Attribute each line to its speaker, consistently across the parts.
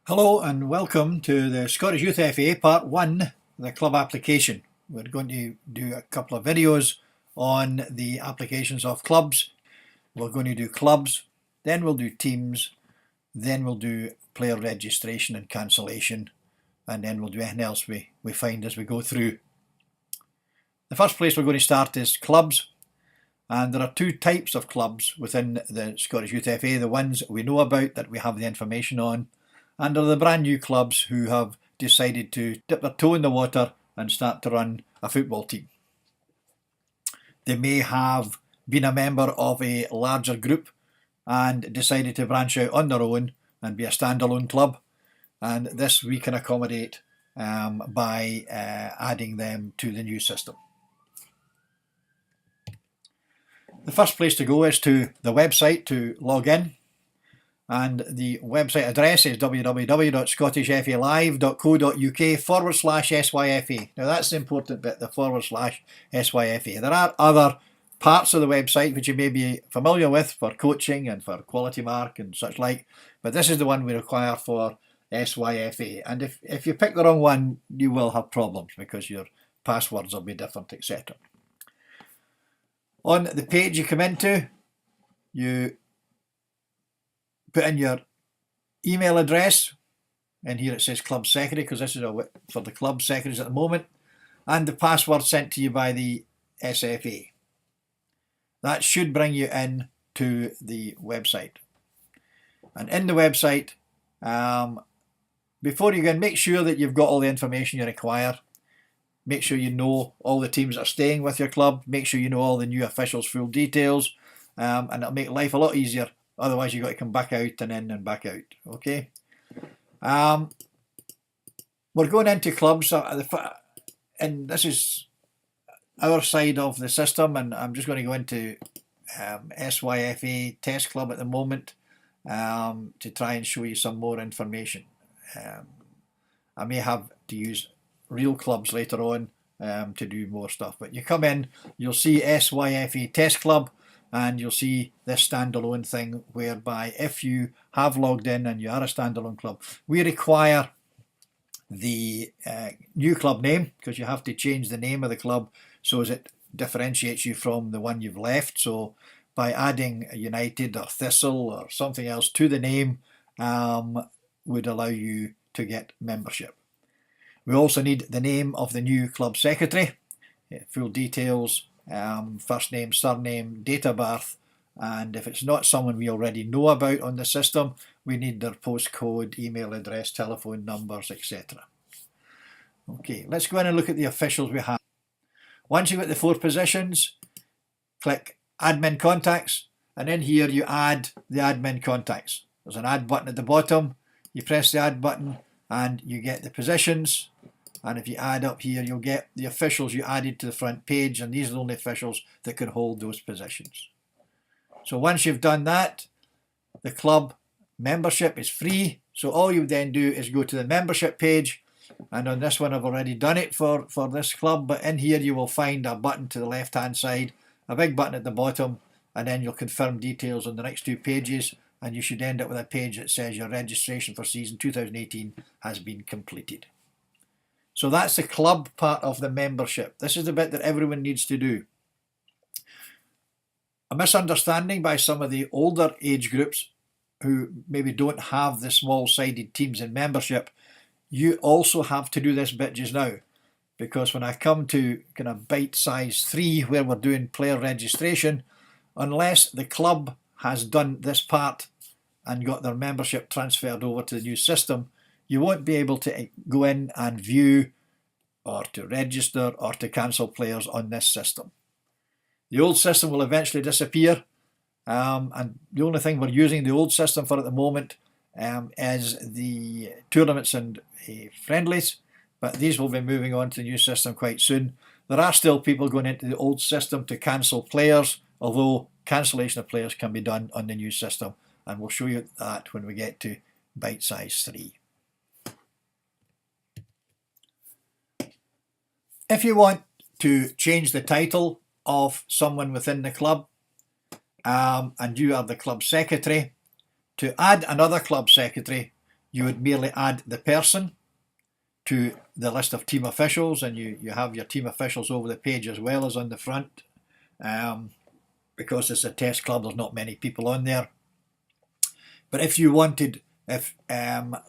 Speaker 1: Hello and welcome to the Scottish Youth FA Part 1, the club application. We're going to do a couple of videos on the applications of clubs. We're going to do clubs, then we'll do teams, then we'll do player registration and cancellation, and then we'll do anything else we find as we go through. The first place we're going to start is clubs, and there are two types of clubs within the Scottish Youth FA, the ones we know about that we have the information on, and are the brand new clubs who have decided to dip their toe in the water and start to run a football team. They may have been a member of a larger group and decided to branch out on their own and be a standalone club, and this we can accommodate by adding them to the new system. The first place to go is to the website to log in. And the website address is www.scottishfalive.co.uk/SYFA. Now that's the important bit, the /SYFA. There are other parts of the website which you may be familiar with for coaching and for quality mark and such like, but this is the one we require for SYFA. And if you pick the wrong one, you will have problems because your passwords will be different, etc. On the page you come into, you put in your email address, and here it says club secretary because this is for the club secretaries at the moment, and the password sent to you by the SFA. That should bring you in to the website. And in the website, before you go in, make sure that you've got all the information you require. Make sure you know all the teams that are staying with your club. Make sure you know all the new officials' full details, and it'll make life a lot easier. Otherwise, you've got to come back out and in and back out. Okay. We're going into clubs, and this is our side of the system, and I'm just going to go into SYFA Test Club at the moment to try and show you some more information. I may have to use real clubs later on to do more stuff, but you come in, you'll see SYFA Test Club, and you'll see this standalone thing whereby if you have logged in and you are a standalone club, we require the new club name because you have to change the name of the club so as it differentiates you from the one you've left. So by adding United or Thistle or something else to the name would allow you to get membership. We also need the name of the new club secretary, full details, first name, surname, date of birth, and if it's not someone we already know about on the system, we need their postcode, email address, telephone numbers, etc. Okay, let's go in and look at the officials we have. Once you've got the 4 positions, click admin contacts, and in here you add the admin contacts. There's an add button at the bottom. You press the add button and you get the positions. And if you add up here, you'll get the officials you added to the front page, and these are the only officials that can hold those positions. So once you've done that, the club membership is free. So all you then do is go to the membership page, and on this one I've already done it for this club, but in here you will find a button to the left hand side, a big button at the bottom, and then you'll confirm details on the next 2 pages, and you should end up with a page that says your registration for season 2018 has been completed. So that's the club part of the membership. This is the bit that everyone needs to do. A misunderstanding by some of the older age groups who maybe don't have the small-sided teams in membership, you also have to do this bit just now. Because when I come to kind of bite size 3 where we're doing player registration, unless the club has done this part and got their membership transferred over to the new system, you won't be able to go in and view or to register or to cancel players on this system. The old system will eventually disappear, and the only thing we're using the old system for at the moment is the tournaments and friendlies, but these will be moving on to the new system quite soon. There are still people going into the old system to cancel players, although cancellation of players can be done on the new system, and we'll show you that when we get to bite size 3. If you want to change the title of someone within the club and you are the club secretary, to add another club secretary you would merely add the person to the list of team officials, and you have your team officials over the page as well as on the front. Because it's a test club, there's not many people on there. But if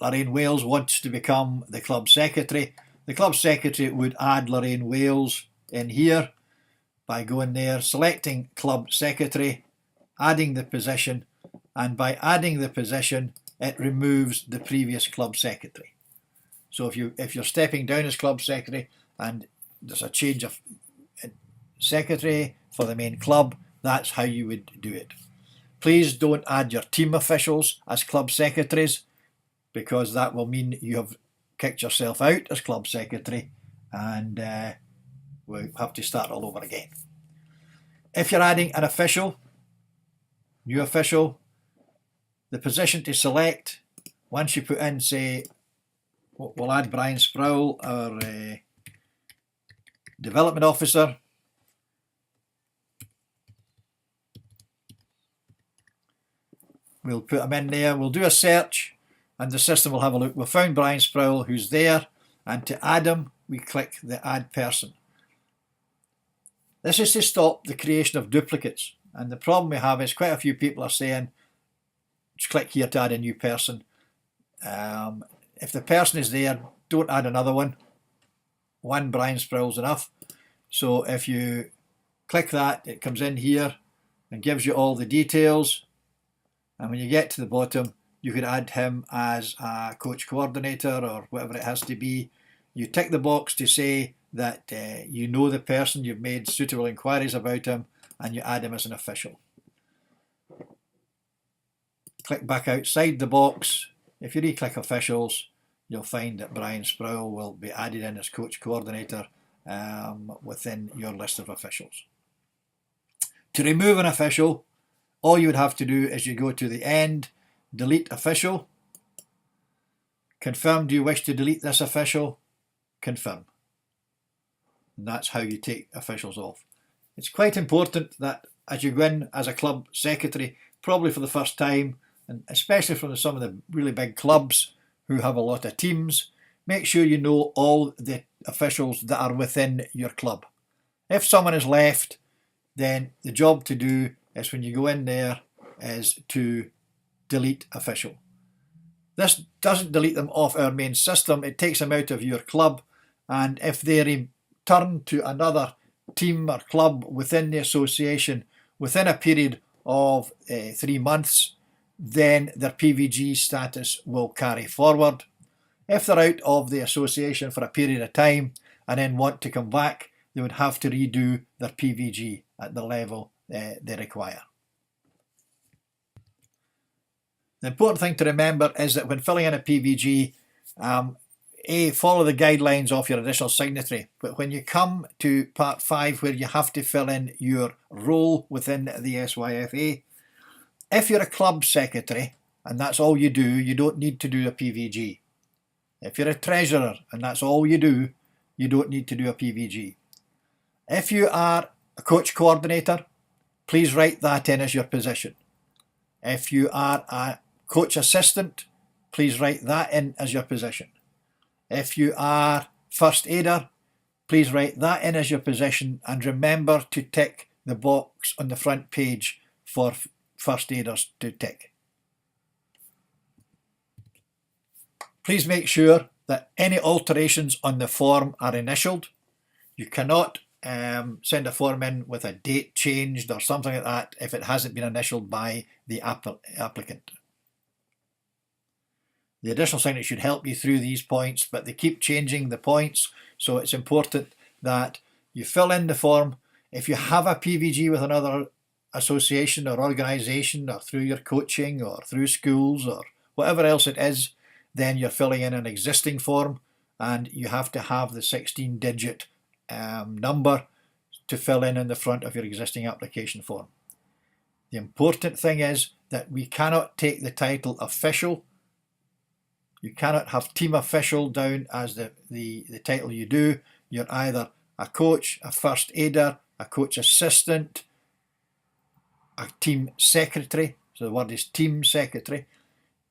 Speaker 1: Lorraine Wales wants to become the club secretary would add Lorraine Wales in here by going there, selecting club secretary, adding the position, and by adding the position it removes the previous club secretary. So if you're stepping down as club secretary and there's a change of secretary for the main club, that's how you would do it. Please don't add your team officials as club secretaries, because that will mean you have kicked yourself out as club secretary and we'll have to start all over again. If you're adding an official, new official, the position to select, once you put in, say, we'll add Brian Sproul, our development officer. We'll put him in there, we'll do a search and the system will have a look. We've found Brian Sproul who's there, and to add him we click the add person. This is to stop the creation of duplicates, and the problem we have is quite a few people are saying just click here to add a new person. If the person is there, don't add another one. One Brian Sproul's enough. So if you click that, it comes in here and gives you all the details. And when you get to the bottom, you could add him as a coach coordinator or whatever it has to be. You tick the box to say that you know the person, you've made suitable inquiries about him, and you add him as an official. Click back outside the box. If you re-click officials, you'll find that Brian Sproul will be added in as coach coordinator within your list of officials. To remove an official, all you would have to do is you go to the end, delete official, confirm, do you wish to delete this official? Confirm. And that's how you take officials off. It's quite important that as you go in as a club secretary, probably for the first time, and especially from some of the really big clubs who have a lot of teams, make sure you know all the officials that are within your club. If someone has left, then the job to do is when you go in there is to delete official. This doesn't delete them off our main system, it takes them out of your club, and if they return to another team or club within the association within a period of 3 months, then their PVG status will carry forward. If they're out of the association for a period of time and then want to come back, they would have to redo their PVG at the level they require. The important thing to remember is that when filling in a PVG, follow the guidelines of your additional signatory, but when you come to part 5 where you have to fill in your role within the SYFA, if you're a club secretary and that's all you do, you don't need to do a PVG. If you're a treasurer and that's all you do, you don't need to do a PVG. If you are a coach coordinator, please write that in as your position. If you are a coach assistant, please write that in as your position. If you are first aider, please write that in as your position, and remember to tick the box on the front page for first aiders to tick. Please make sure that any alterations on the form are initialed. You cannot send a form in with a date changed or something like that if it hasn't been initialed by the applicant. The additional signature should help you through these points, but they keep changing the points, so it's important that you fill in the form. If you have a PVG with another association or organisation, or through your coaching or through schools or whatever else it is, then you're filling in an existing form and you have to have the 16-digit number to fill in the front of your existing application form. The important thing is that we cannot take the title official. You cannot have team official down as the title you do. You're either a coach, a first aider, a coach assistant, a team secretary. So the word is team secretary.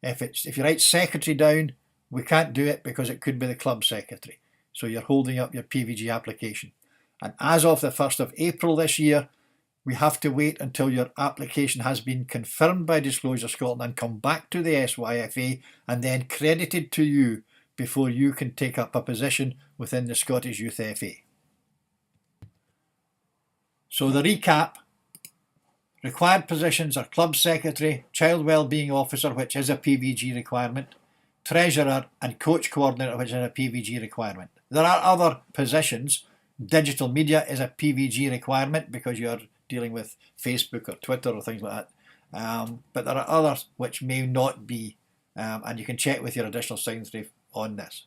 Speaker 1: If you write secretary down, we can't do it because it could be the club secretary. So you're holding up your PVG application. And as of the 1st of April this year, we have to wait until your application has been confirmed by Disclosure Scotland and come back to the SYFA and then credited to you before you can take up a position within the Scottish Youth FA. So the recap: required positions are Club Secretary, Child Wellbeing Officer, which is a PVG requirement, Treasurer and Coach Coordinator, which is a PVG requirement. There are other positions. Digital media is a PVG requirement because you're dealing with Facebook or Twitter or things like that. But there are others which may not be, and you can check with your additional signatory on this.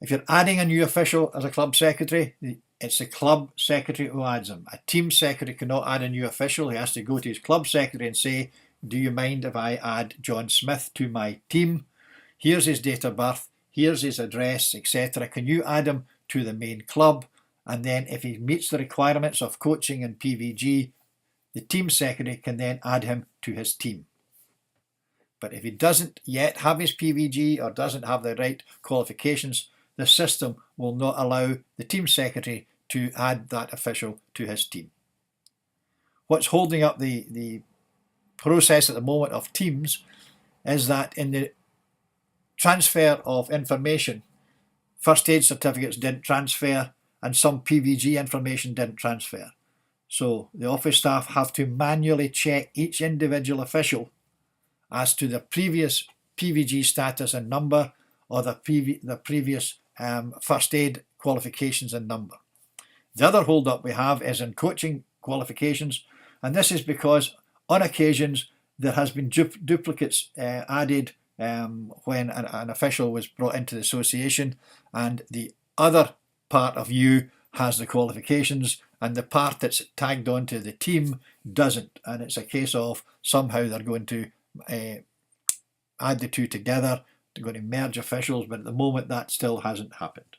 Speaker 1: If you're adding a new official as a club secretary, it's the club secretary who adds them. A team secretary cannot add a new official. He has to go to his club secretary and say, do you mind if I add John Smith to my team? Here's his date of birth, here's his address, etc. Can you add him to the main club? And then if he meets the requirements of coaching and PVG, the team secretary can then add him to his team. But if he doesn't yet have his PVG or doesn't have the right qualifications, the system will not allow the team secretary to add that official to his team. What's holding up the process at the moment of teams is that in the transfer of information, first aid certificates didn't transfer and some PVG information didn't transfer. So the office staff have to manually check each individual official as to the previous PVG status and number, or the previous first aid qualifications and number. The other hold up we have is in coaching qualifications, and this is because on occasions there has been duplicates added when an official was brought into the association, and the other part of you has the qualifications and the part that's tagged onto the team doesn't, and it's a case of somehow they're going to add the two together. They're going to merge officials, but at the moment that still hasn't happened.